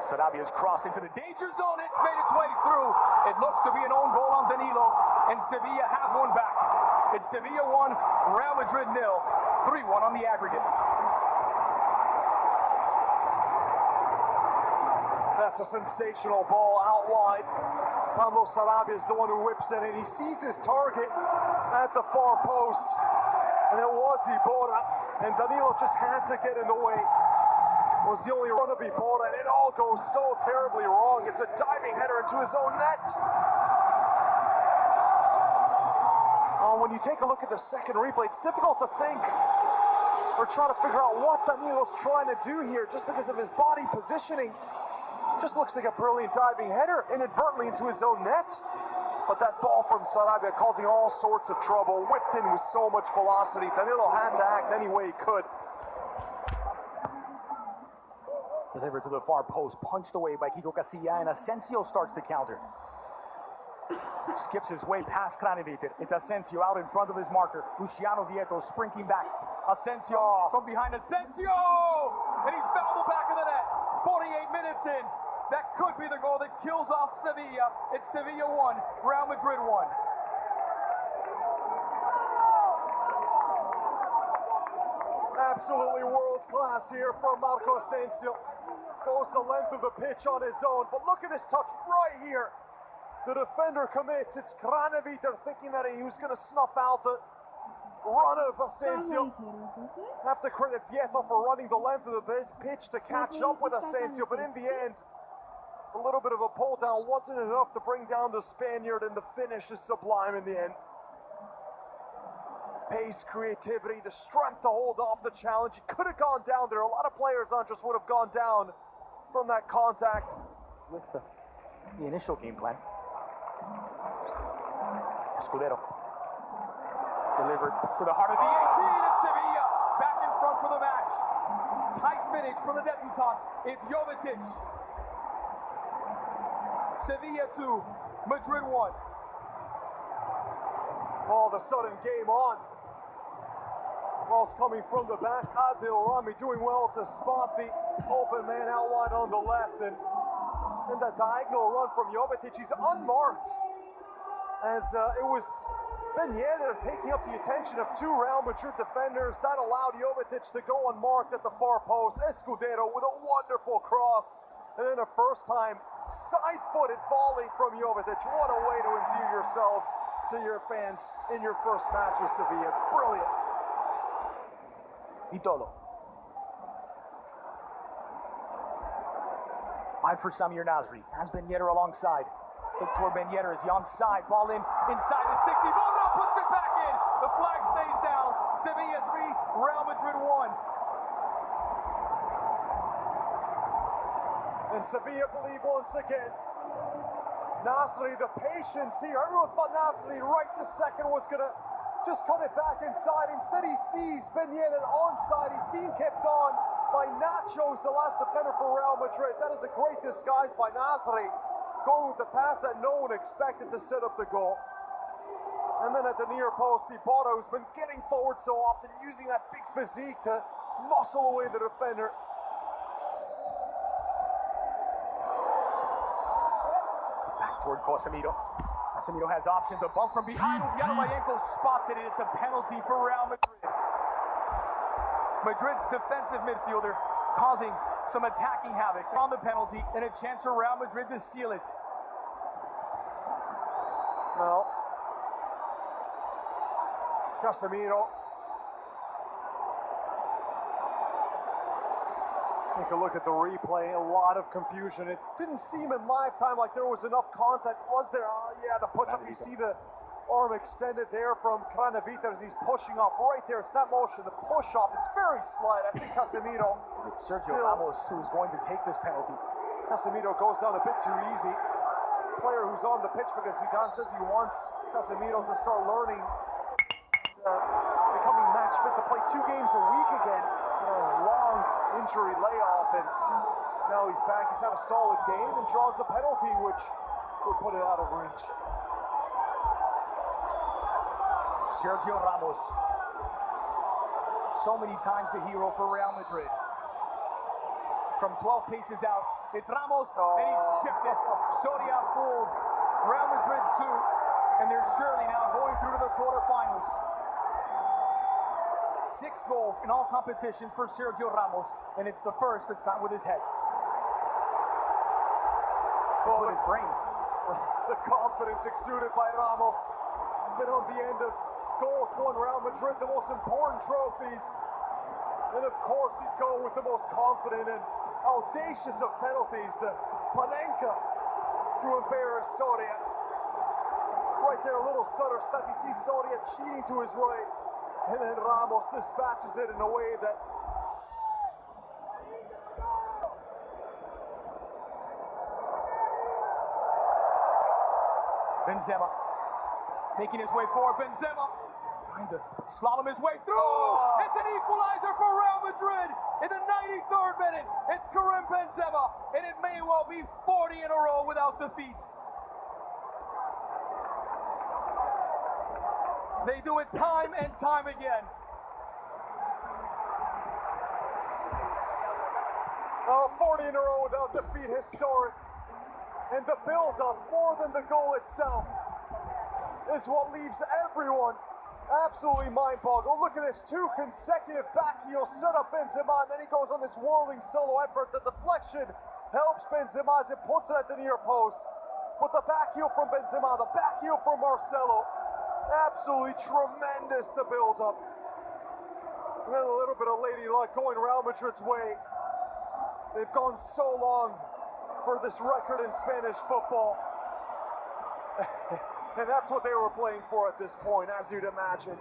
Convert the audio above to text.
Sarabia's crossed into the danger zone. It's made its way through. It looks to be an own goal on Danilo, and Sevilla have one back. It's Sevilla 1, Real Madrid 0, 3-1 on the aggregate. That's a sensational ball out wide. Pablo Sarabia is the one who whips it, and he sees his target at the far post. And it was Iborra, and Danilo just had to get in the way. It was the only run of Iborra, and it all goes so terribly wrong. It's a diving header into his own net. When you take a look at the second replay, it's difficult to think or try to figure out what Danilo's trying to do here just because of his body positioning. Just looks like a brilliant diving header inadvertently into his own net. But that ball from Sarabia causing all sorts of trouble, whipped in with so much velocity. Danilo had to act any way he could. Delivered to the far post, punched away by Kiko Casilla, and Asensio starts to counter. Skips his way past Kraneviter. It's Asensio out in front of his marker. Luciano Vieto sprinting back. Asensio from behind Asensio! And he's fouled the back of the net. 48 minutes in. That could be the goal that kills off Sevilla. It's Sevilla 1, Real Madrid 1. Absolutely world class here from Marco Asensio. Goes the length of the pitch on his own, but look at this touch right here. The defender commits. It's Kraneviter thinking that he was going to snuff out the run of Asensio. Have to credit Vieto for running the length of the pitch to catch up with Asensio, but in the end, a little bit of a pull down wasn't enough to bring down the Spaniard, and the finish is sublime in the end. Pace, creativity, the strength to hold off the challenge. He could have gone down there. A lot of players, Andres, would have gone down from that contact. With the initial game plan. Escudero. Delivered to the heart of the 18. It's Sevilla back in front for the match. Tight finish for the debutants. It's Jovetic. Sevilla 2, Madrid 1. All of a sudden, game on. Ball's coming from the back. Adil Rami doing well to spot the open man out wide on the left. And that diagonal run from Jovetic, he's unmarked. As it was Ben Yedder taking up the attention of two Real Madrid defenders. That allowed Jovetic to go unmarked at the far post. Escudero with a wonderful cross. And then a first-time side-footed volley from Jovetic. What a way to endear yourselves to your fans in your first match with Sevilla. Brilliant. Vitolo. Wide for Samir Nasri. Has Ben Yedder alongside. Victor Ben Yedder is onside. Ball in inside the 60. Ball now puts it back in. The flag stays down. Sevilla 3, Real Madrid 1. And Sevilla believe once again. Nasri, the patience here. Everyone thought Nasri right this second was going to just cut it back inside. Instead, he sees Ben Yedder onside. He's being kept on by Nachos, the last defender for Real Madrid. That is a great disguise by Nasri, going with the pass that no one expected to set up the goal. And then at the near post, Ibarra, who's been getting forward so often, using that big physique to muscle away the defender. Back toward Casemiro. Casemiro has options. A bump from behind. Yamayenko spots it, and it's a penalty for Real Madrid. Madrid's defensive midfielder causing some attacking havoc on the penalty, and a chance for Real Madrid to seal it. Well, Casemiro. Take a look at the replay. A lot of confusion. It didn't seem in lifetime like there was enough contact. Was there? Yeah, the push-up. You see the arm extended there from Kraneviter as he's pushing off right there. It's that motion, the push-off. It's very slight. I think Casemiro. It's Sergio Ramos who's going to take this penalty. Casemiro goes down a bit too easy. Player who's on the pitch because Zidane says he wants Casemiro to start learning, becoming match fit to play 2 games a week again. A long injury layoff, and now he's back. He's had a solid game and draws the penalty, which would put it out of reach. Sergio Ramos. So many times the hero for Real Madrid. from 12 paces out. It's Ramos, and he's checked it. Soria fooled. Real Madrid 2, and they're surely now going through to the quarterfinals. 6 goals in all competitions for Sergio Ramos, and it's the first that's not with his head. It's with his brain. The confidence exuded by Ramos. It's been on the end of goals won Real Madrid, the most important trophies. And of course he'd go with the most confident and audacious of penalties, the Panenka to embarrass Soria. Right there, a little stutter step. You see Soria cheating to his right, and then Ramos dispatches it in a way that Benzema making his way forward. Benzema trying to slalom his way through. Oh. It's an equalizer for Real Madrid in the 93rd minute. It's Karim Benzema, and it may well be 40 in a row without defeat. They do it time and time again. Oh, 40 in a row without defeat, historic. And the build-up, more than the goal itself, is what leaves everyone absolutely mind-boggled. Look at this, 2 consecutive back heels set up Benzema, and then he goes on this whirling solo effort. The deflection helps Benzema as it puts it at the near post. But the back heel from Benzema, the back heel from Marcelo, absolutely tremendous, the build-up. And then a little bit of lady luck going Real Madrid's way. They've gone so long for this record in Spanish football. And that's what they were playing for at this point, as you'd imagine.